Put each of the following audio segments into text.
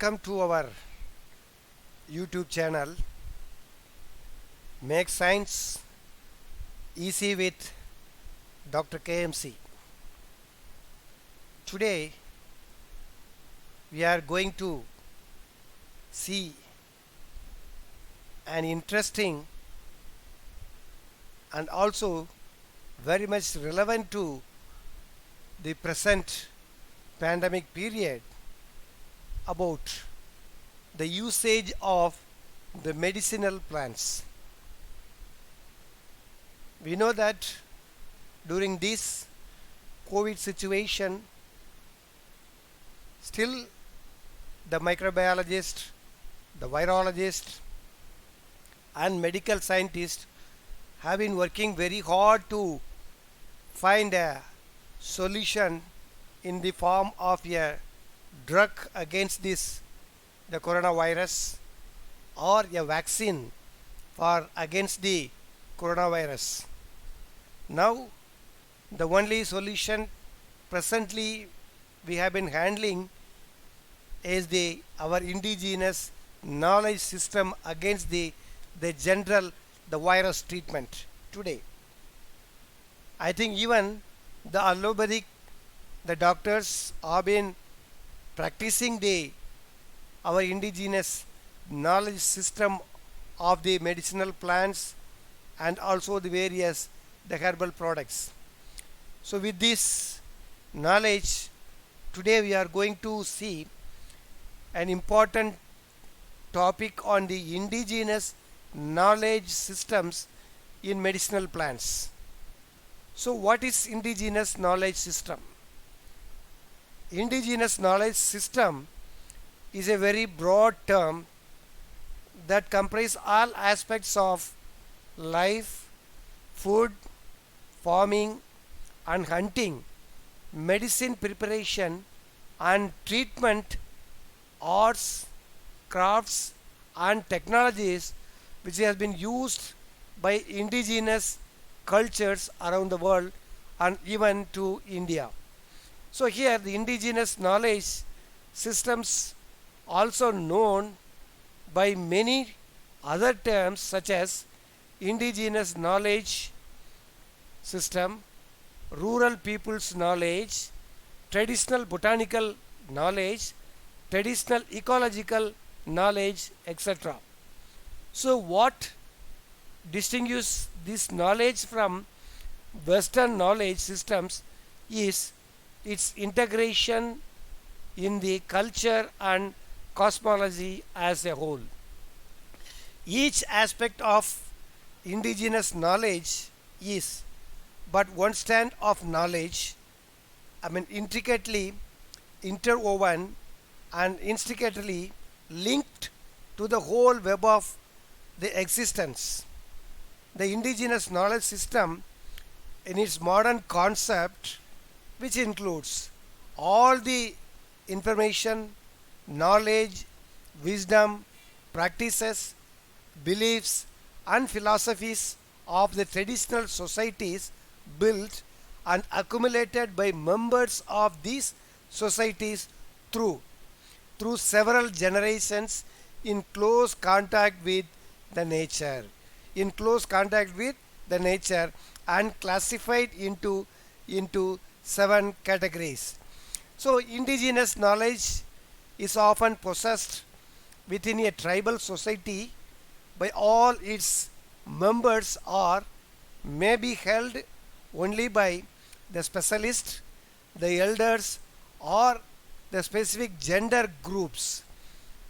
Welcome to our YouTube channel Make Science Easy with Dr. KMC. Today we are going to see an interesting and also very much relevant to the present pandemic period about the usage of the medicinal plants. We know that during this COVID situation, still the microbiologist, the virologist, and medical scientists have been working very hard to find a solution in the form of a drug against the coronavirus or a vaccine for against the coronavirus. Now the only solution presently we have been handling is our indigenous knowledge system against the virus treatment today. I think even the allopathic, the doctors have been practicing our indigenous knowledge system of the medicinal plants and also the herbal products. So with this knowledge, today we are going to see an important topic on the indigenous knowledge systems in medicinal plants. So what is indigenous knowledge system? Indigenous knowledge system is a very broad term that comprises all aspects of life, food, farming and hunting, medicine preparation and treatment, arts, crafts and technologies which has been used by indigenous cultures around the world and even to India. So here the indigenous knowledge systems, also known by many other terms such as indigenous knowledge system, rural people's knowledge, traditional botanical knowledge, traditional ecological knowledge, etc. So what distinguishes this knowledge from Western knowledge systems is its integration in the culture and cosmology as a whole. Each aspect of indigenous knowledge is but one strand of knowledge, intricately interwoven and intricately linked to the whole web of the existence. The indigenous knowledge system in its modern concept, which includes all the information, knowledge, wisdom, practices, beliefs and philosophies of the traditional societies built and accumulated by members of these societies through several generations in close contact with the nature, and classified into 7 categories. So indigenous knowledge is often possessed within a tribal society by all its members or may be held only by the specialist, the elders or the specific gender groups.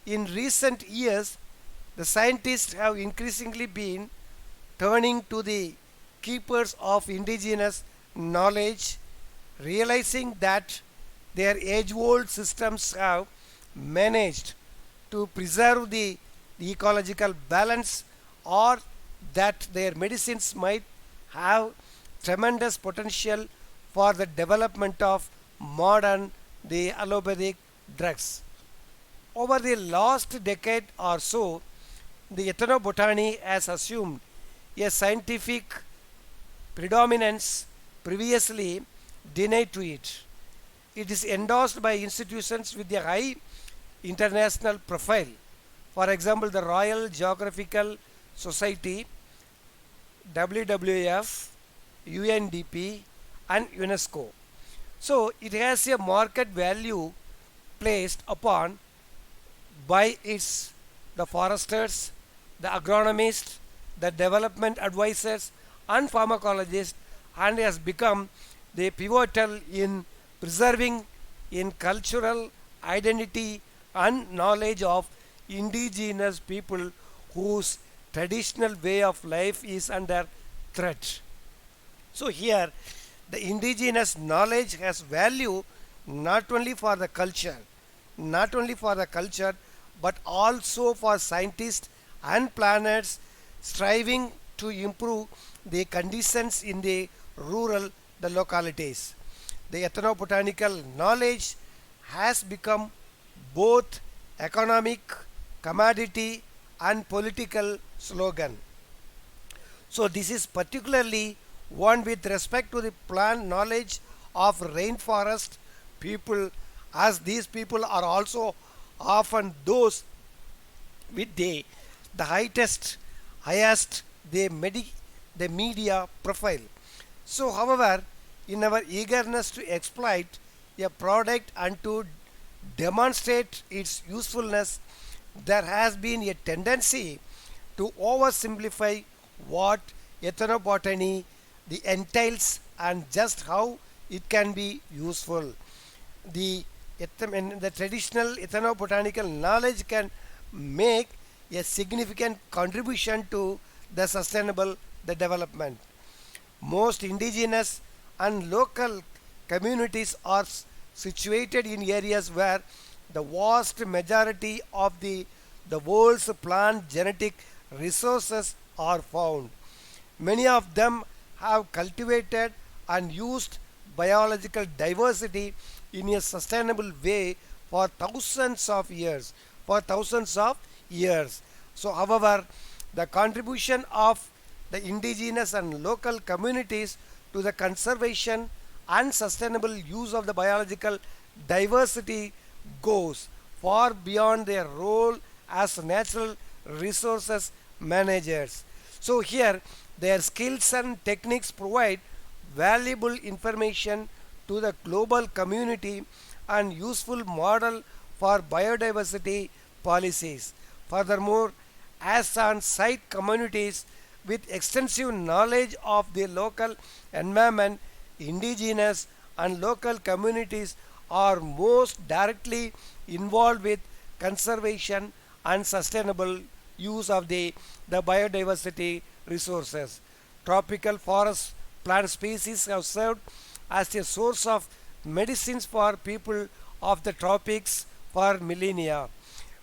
In recent years, the scientists have increasingly been turning to the keepers of indigenous knowledge, realizing that their age-old systems have managed to preserve the ecological balance, or that their medicines might have tremendous potential for the development of modern allopathic drugs. Over the last decade or so, the ethnobotany has assumed a scientific predominance previously denied to it. It is endorsed by institutions with a high international profile. For example, the Royal Geographical Society, WWF, UNDP, and UNESCO. So it has a market value placed upon by its the foresters, the agronomists, the development advisors, and pharmacologists, and has become the pivotal in preserving in cultural identity and knowledge of indigenous people whose traditional way of life is under threat. So here the indigenous knowledge has value not only for the culture, not only for the culture, but also for scientists and planners striving to improve the conditions in the rural the localities. The ethnobotanical knowledge has become both economic commodity and political slogan. So this is particularly one with respect to the plant knowledge of rainforest people, as these people are also often those with the highest the media profile. So however, in our eagerness to exploit a product and to demonstrate its usefulness, there has been a tendency to oversimplify what ethnobotany the entails and just how it can be useful. The the traditional ethnobotanical knowledge can make a significant contribution to the sustainable the development. Most indigenous and local communities are situated in areas where the vast majority of the world's plant genetic resources are found. Many of them have cultivated and used biological diversity in a sustainable way for thousands of years. For thousands of years. So, however, the contribution of the indigenous and local communities to the conservation and sustainable use of the biological diversity goes far beyond their role as natural resources managers. So here their skills and techniques provide valuable information to the global community and useful model for biodiversity policies. Furthermore, as on-site communities with extensive knowledge of the local environment, indigenous and local communities are most directly involved with conservation and sustainable use of the biodiversity resources. Tropical forest plant species have served as a source of medicines for people of the tropics for millennia.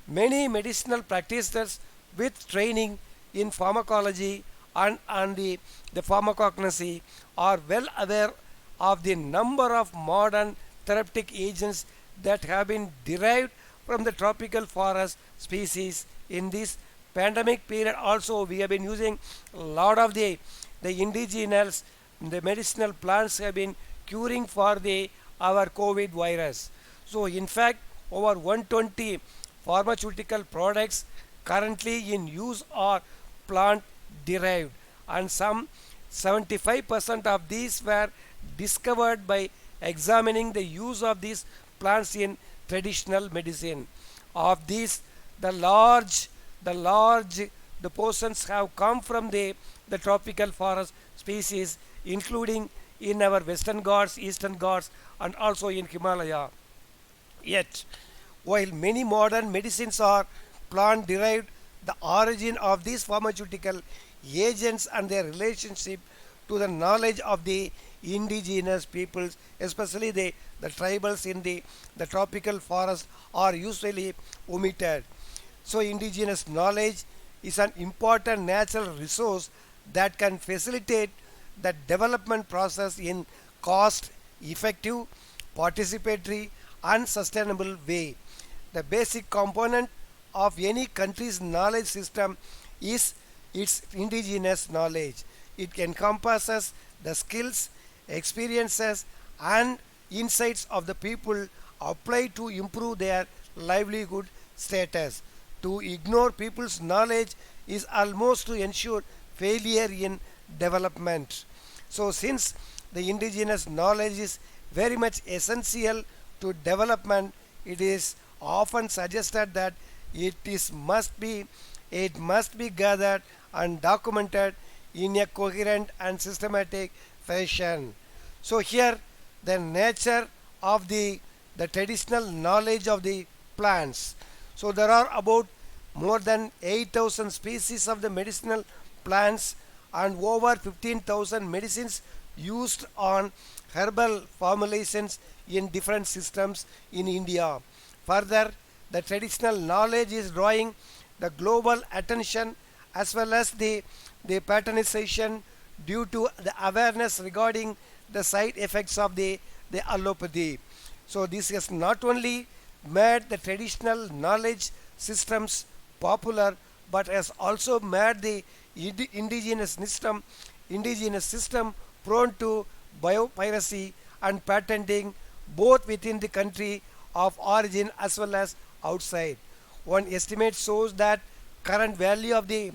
Many medicinal practitioners with training in pharmacology and the pharmacognosy are well aware of the number of modern therapeutic agents that have been derived from the tropical forest species. In this pandemic period also we have been using a lot of the indigenous the medicinal plants have been curing for the our COVID virus. So in fact over 120 pharmaceutical products currently in use are plant derived, and some 75% of these were discovered by examining the use of these plants in traditional medicine. Of these, the portions have come from the tropical forest species, including in our Western Ghats, Eastern Ghats, and also in Himalaya. Yet, while many modern medicines are plant derived, the origin of these pharmaceutical agents and their relationship to the knowledge of the indigenous peoples, especially the tribals in the tropical forest, are usually omitted. So, indigenous knowledge is an important natural resource that can facilitate the development process in cost effective, participatory, and sustainable way. The basic component of any country's knowledge system is its indigenous knowledge. It encompasses the skills, experiences, and insights of the people applied to improve their livelihood status. To ignore people's knowledge is almost to ensure failure in development. So, since the indigenous knowledge is very much essential to development, it is often suggested that it must be gathered and documented in a coherent and systematic fashion. So here the nature of the traditional knowledge of the plants. So there are about more than 8,000 species of the medicinal plants and over 15,000 medicines used on herbal formulations in different systems in India. Further, the traditional knowledge is drawing the global attention as well as the patronization due to the awareness regarding the side effects of the allopathy. So this has not only made the traditional knowledge systems popular but has also made the indigenous system prone to biopiracy and patenting both within the country of origin as well as outside. One estimate shows that current value of the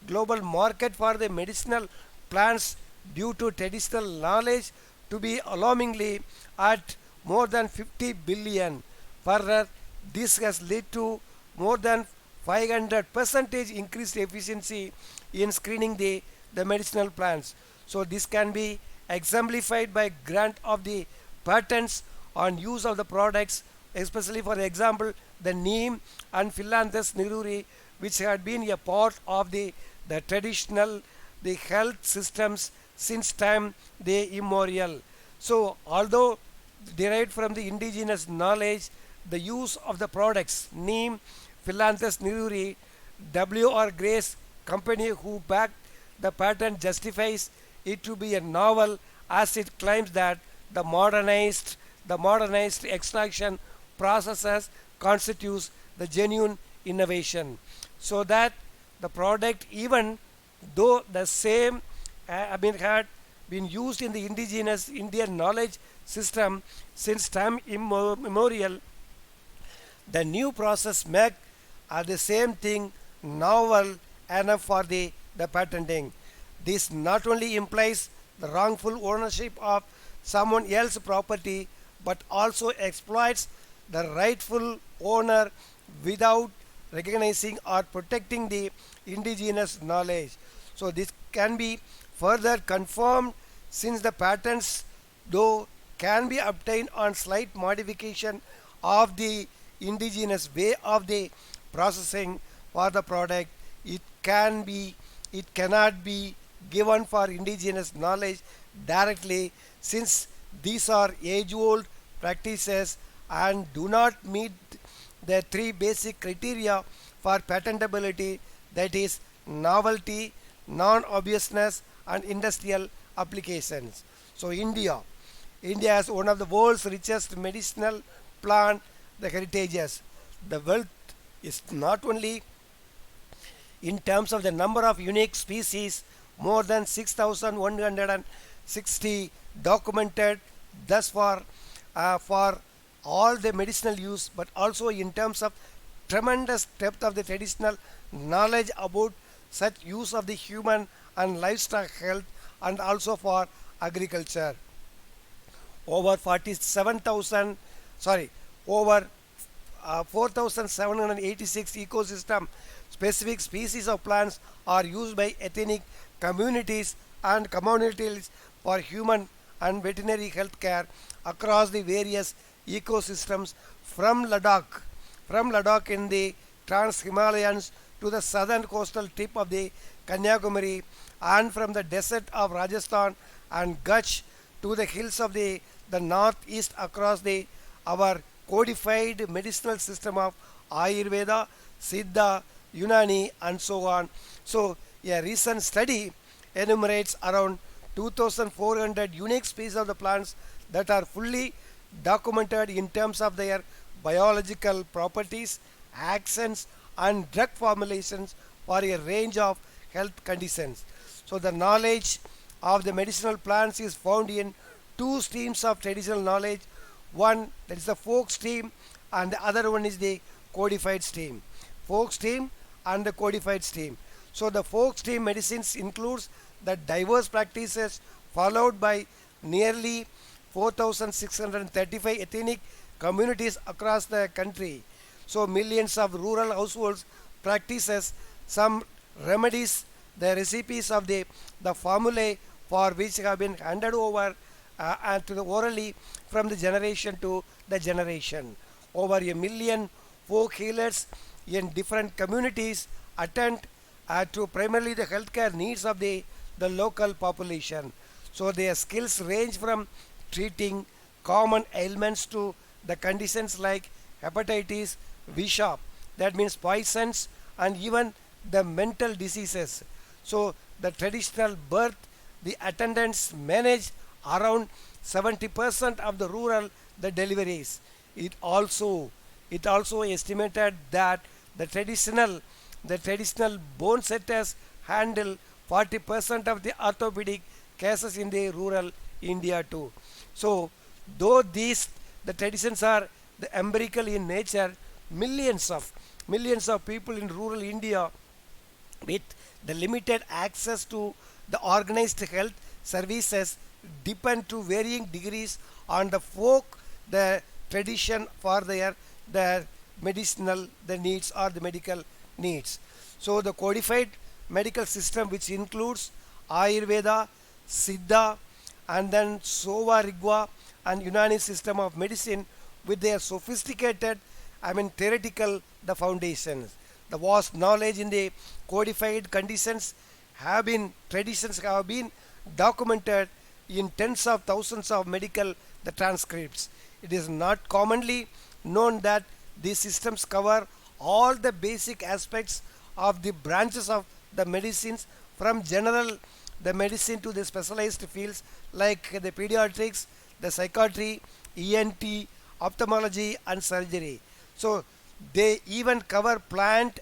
global market for the medicinal plants due to traditional knowledge to be alarmingly at more than 50 billion. Further, this has led to more than 500% increased efficiency in screening the medicinal plants. So this can be exemplified by grant of the patents on use of the products, especially for example the neem and Philanthus niruri, which had been a part of the traditional the health systems since time they immemorial. So although derived from the indigenous knowledge, the use of the products neem, Philanthus niruri, W.R. Grace company who backed the patent justifies it to be a novel as it claims that the modernized extraction processes constitutes the genuine innovation. So that the product, even though the same had been used in the indigenous Indian knowledge system since time immemorial, the new process make the same thing novel enough for the patenting. This not only implies the wrongful ownership of someone else's property but also exploits the rightful owner without recognizing or protecting the indigenous knowledge. So this can be further confirmed since the patents, though can be obtained on slight modification of the indigenous way of the processing for the product, it cannot be given for indigenous knowledge directly since these are age old practices and do not meet the three basic criteria for patentability, that is novelty, non-obviousness and industrial applications. So India has one of the world's richest medicinal plant the heritages. The wealth is not only in terms of the number of unique species, more than 6,160 documented thus far for all the medicinal use, but also in terms of tremendous depth of the traditional knowledge about such use of the human and livestock health and also for agriculture. Over 47,000 sorry over 4,786 ecosystem specific species of plants are used by ethnic communities and communities for human and veterinary health care across the various ecosystems from Ladakh in the Trans Himalayas to the southern coastal tip of the Kanyakumari and from the desert of Rajasthan and Kutch to the hills of the northeast across our codified medicinal system of Ayurveda, Siddha, Unani and so on. So a recent study enumerates around 2,400 unique species of the plants that are fully documented in terms of their biological properties, actions and drug formulations for a range of health conditions. So the knowledge of the medicinal plants is found in two streams of traditional knowledge. One, that is the folk stream, and the other one is the codified stream. Folk stream and the codified stream. So the folk stream medicines includes the diverse practices followed by nearly 4,635 ethnic communities across the country. So millions of rural households practices some remedies, the recipes of the formulae for which have been handed over and to the orally from the generation to the generation. Over a million folk healers in different communities attend to primarily the healthcare needs of the local population. So their skills range from treating common ailments to the conditions like hepatitis, visha, that means poisons, and even the mental diseases. So the traditional birth, the attendants manage around 70% of the rural the deliveries. It also estimated that the traditional bone setters handle 40% of the orthopedic cases in the rural India too. So though these the traditions are the empirical in nature, millions of people in rural India with the limited access to the organized health services depend to varying degrees on the folk the tradition for their medicinal the needs or the medical needs. So the codified medical system, which includes Ayurveda, Siddha, and then Sova Rigva and Unani system of medicine with their sophisticated, theoretical the foundations. The vast knowledge in the codified conditions traditions have been documented in tens of thousands of medical the transcripts. It is not commonly known that these systems cover all the basic aspects of the branches of the medicines from general the medicine to the specialized fields like the pediatrics, the psychiatry, ENT, ophthalmology and surgery. So they even cover plant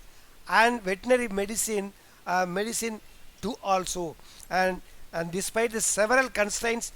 and veterinary medicine too also. And despite the several constraints,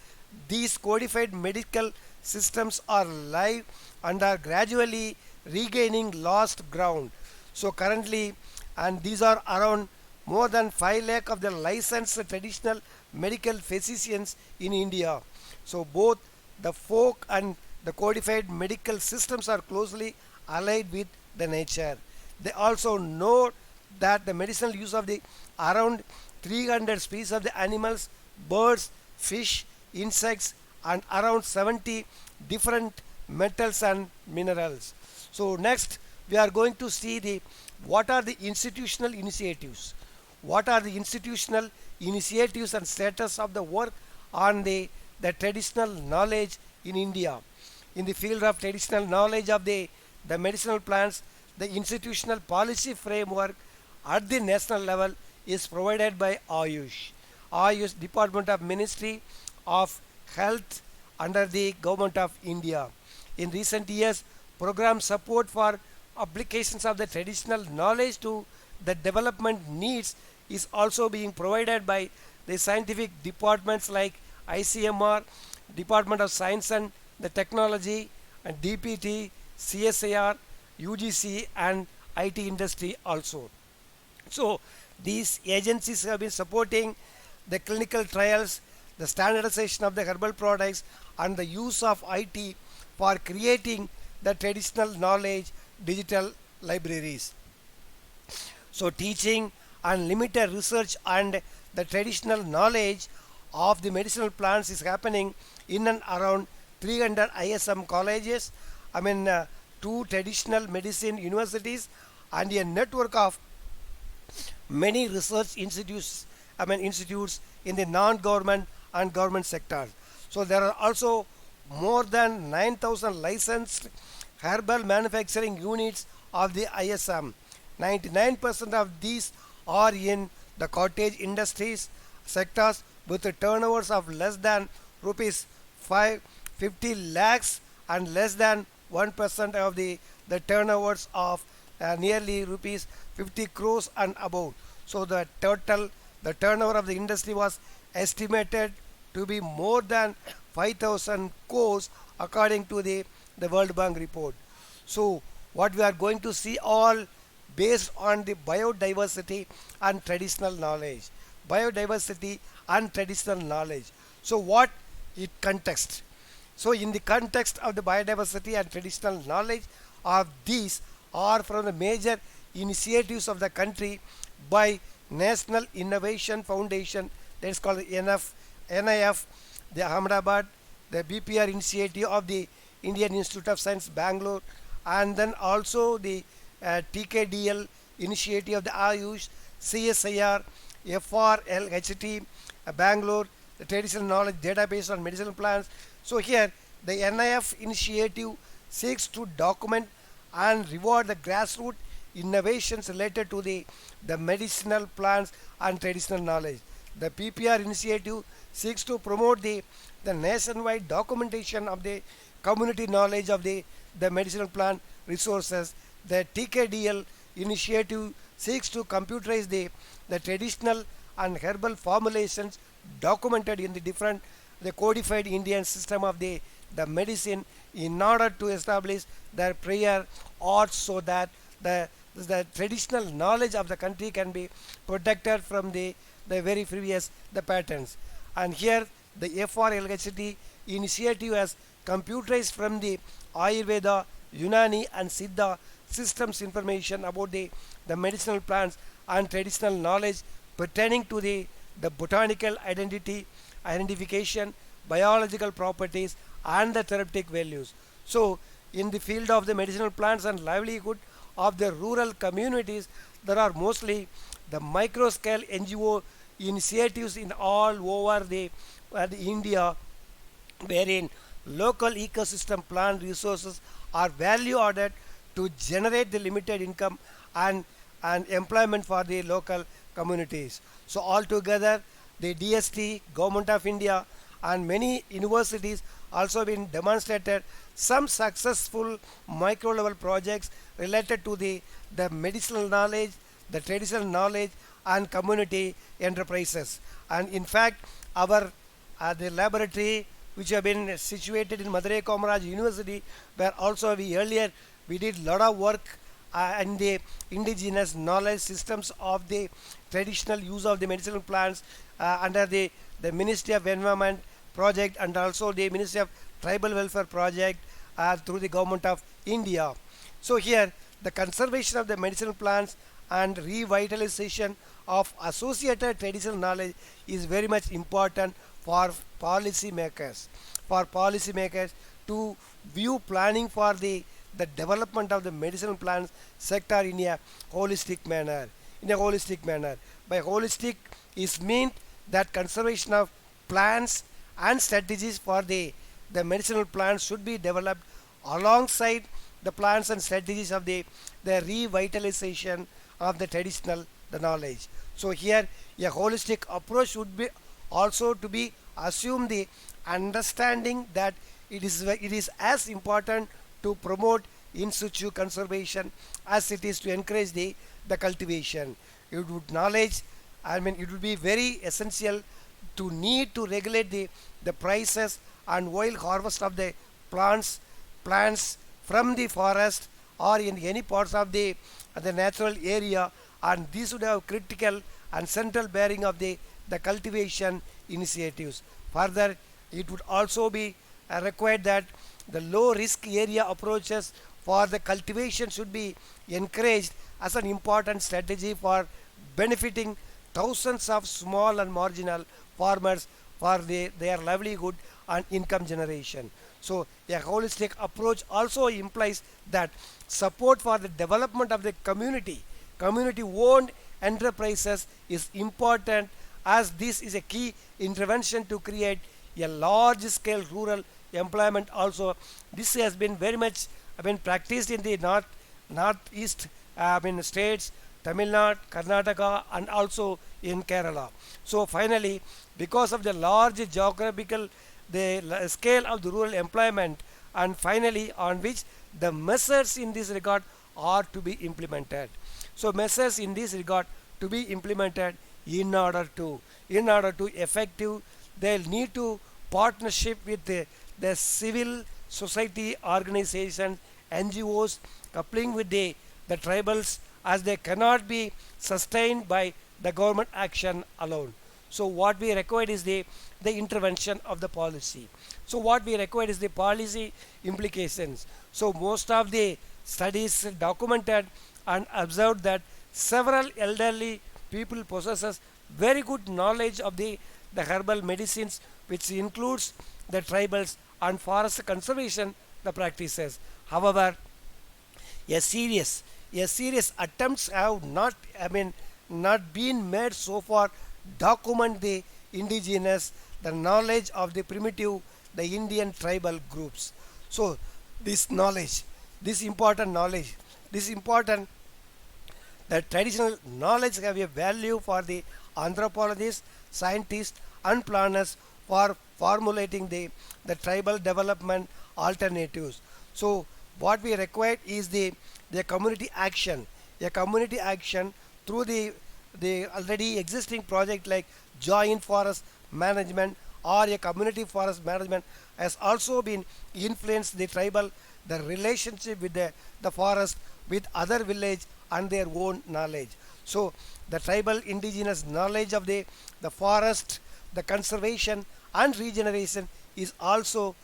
these codified medical systems are live and are gradually regaining lost ground. So currently, and these are around more than 5 lakh of the licensed traditional medical physicians in India. So both the folk and the codified medical systems are closely allied with the nature. They also know that the medicinal use of the around 300 species of the animals, birds, fish, insects, and around 70 different metals and minerals. So next we are going to see what are the institutional initiatives. What are the institutional initiatives and status of the work on the traditional knowledge in India. In the field of traditional knowledge of the medicinal plants, the institutional policy framework at the national level is provided by Ayush Department of Ministry of Health under the Government of India. In recent years, program support for applications of the traditional knowledge to the development needs is also being provided by the scientific departments like ICMR, Department of Science and the Technology, and DPT, CSIR, UGC, and IT industry also. So these agencies have been supporting the clinical trials, the standardization of the herbal products, and the use of IT for creating the traditional knowledge digital libraries. So teaching and limited research and the traditional knowledge of the medicinal plants is happening in and around 300 ISM colleges, 2 traditional medicine universities, and a network of many research institutes in the non-government and government sectors. So there are also more than 9,000 licensed herbal manufacturing units of the ISM. 99% of these are in the cottage industries sectors with turnovers of less than rupees 550 lakhs and less than 1% of the turnovers of nearly rupees 50 crores and above. So the turnover of the industry was estimated to be more than 5,000 crores according to the World Bank report. So what we are going to see all based on the biodiversity and traditional knowledge. Biodiversity and traditional knowledge. So what it context? So in the context of the biodiversity and traditional knowledge of these are from the major initiatives of the country by National Innovation Foundation, that is called NIF, the Ahmedabad, the BPR initiative of the Indian Institute of Science, Bangalore, and then also the TKDL initiative of the Ayush, CSIR, FRLHT, Bangalore, the traditional knowledge database on medicinal plants. So here the NIF initiative seeks to document and reward the grassroots innovations related to the medicinal plants and traditional knowledge. The PPR initiative seeks to promote the nationwide documentation of the community knowledge of the medicinal plant resources. The TKDL initiative seeks to computerize the traditional and herbal formulations documented in the different the codified Indian system of the medicine in order to establish their prior art, so that the traditional knowledge of the country can be protected from the very previous the patterns. And here the FRLHT initiative has computerized from the Ayurveda, Unani and Siddha systems information about the medicinal plants and traditional knowledge pertaining to the botanical identification, biological properties and the therapeutic values. So in the field of the medicinal plants and livelihood of the rural communities, there are mostly the micro scale NGO initiatives in all over the India, wherein local ecosystem plant resources are value added to generate the limited income and employment for the local communities. So altogether the DST, Government of India and many universities also been demonstrated some successful micro level projects related to the medicinal knowledge, the traditional knowledge and community enterprises. And in fact our the laboratory which have been situated in Madurai Kamaraj University, where also we earlier we did lot of work in the indigenous knowledge systems of the traditional use of the medicinal plants under the Ministry of Environment project and also the Ministry of Tribal Welfare project through the Government of India. So here the conservation of the medicinal plants and revitalization of associated traditional knowledge is very much important for policymakers to view planning for the development of the medicinal plants sector in a holistic manner. By holistic is meant that conservation of plants and strategies for the medicinal plants should be developed alongside the plans and strategies of the revitalization of the traditional the knowledge. So here a holistic approach would be also to be assume the understanding that it is as important to promote in situ conservation as it is to encourage the cultivation. It would knowledge, I mean it would be very essential to need to regulate the prices and wild harvest of the plants from the forest or in any parts of the natural area, and this would have critical and central bearing of the cultivation initiatives. Further, it would also be required that the low risk area approaches for the cultivation should be encouraged as an important strategy for benefiting thousands of small and marginal farmers for their livelihood and income generation. So a holistic approach also implies that support for the development of the community owned enterprises is important, as this is a key intervention to create a large scale rural employment also. This has been very much been practiced in the northeast states, Tamil Nadu, Karnataka and also in Kerala. So finally, because of the large geographical scale of the rural employment, and finally on which the measures in this regard are to be implemented. So measures in this regard to be implemented in order to effective, they'll need to partnership with the civil society organizations, NGOs coupling with the tribals, as they cannot be sustained by the government action alone. So what we require is the intervention of the policy. So what we require is the policy implications. So most of the studies documented and observed that several elderly people possesses very good knowledge of the herbal medicines, which includes the tribals and forest conservation the practices. However, a serious attempts have not been made so far document the indigenous, the knowledge of the primitive, the Indian tribal groups. So this knowledge, this important the traditional knowledge have a value for the anthropologists, scientists and planners for formulating the tribal development alternatives. So what we require is the community action, a community action through the already existing project like joint forest management or a community forest management has also been influenced the tribal, the relationship with the forest with other village and their own knowledge. So the tribal indigenous knowledge of the forest, the conservation and regeneration is also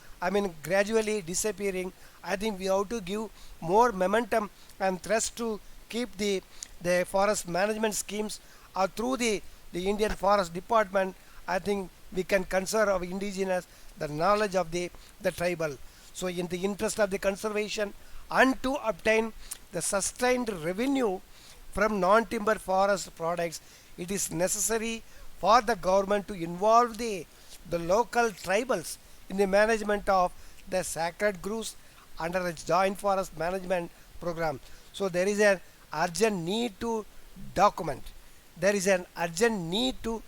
gradually disappearing. I think we have to give more momentum and thrust to keep the forest management schemes through the Indian Forest Department. I think we can conserve our indigenous the knowledge of the tribal. So in the interest of the conservation and to obtain the sustained revenue from non-timber forest products, it is necessary for the government to involve the local tribals in the management of the sacred groves under a joint forest management program. So there is an urgent need to document. There is an urgent need to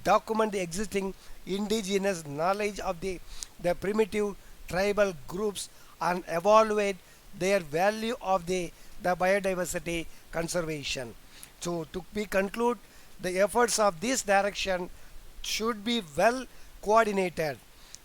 document the existing indigenous knowledge of the primitive tribal groups and evaluate their value of the biodiversity conservation. So to be conclude, the efforts of this direction should be well coordinated.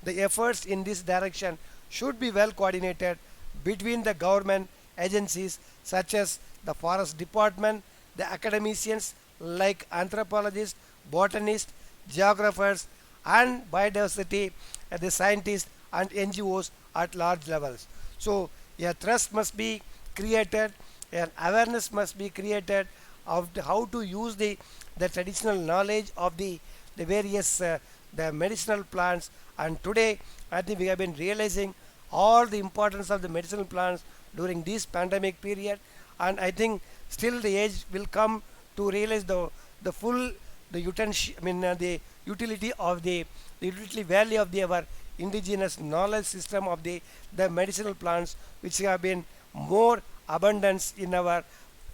The efforts in this direction should be well coordinated between the government agencies such as the forest department, the academicians like anthropologists, botanists, geographers and biodiversity, the scientists and NGOs at large levels. So a trust must be created, an awareness must be created of how to use the traditional knowledge of the various the medicinal plants. And today I think we have been realizing all the importance of the medicinal plants during this pandemic period, and I think still the age will come to realize the full the the utility of the utility value of our indigenous knowledge system of the medicinal plants, which have been more abundance in our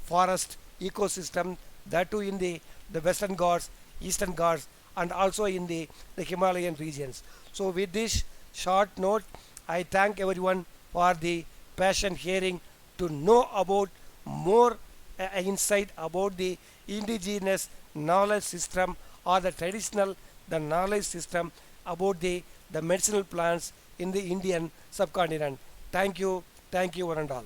forest ecosystem, that too in the Western Ghats, Eastern Ghats and also in the Himalayan regions. So with this short note, I thank everyone for the passion hearing to know about more insight about the indigenous knowledge system or the traditional the knowledge system about the medicinal plants in the Indian subcontinent. Thank you one and all.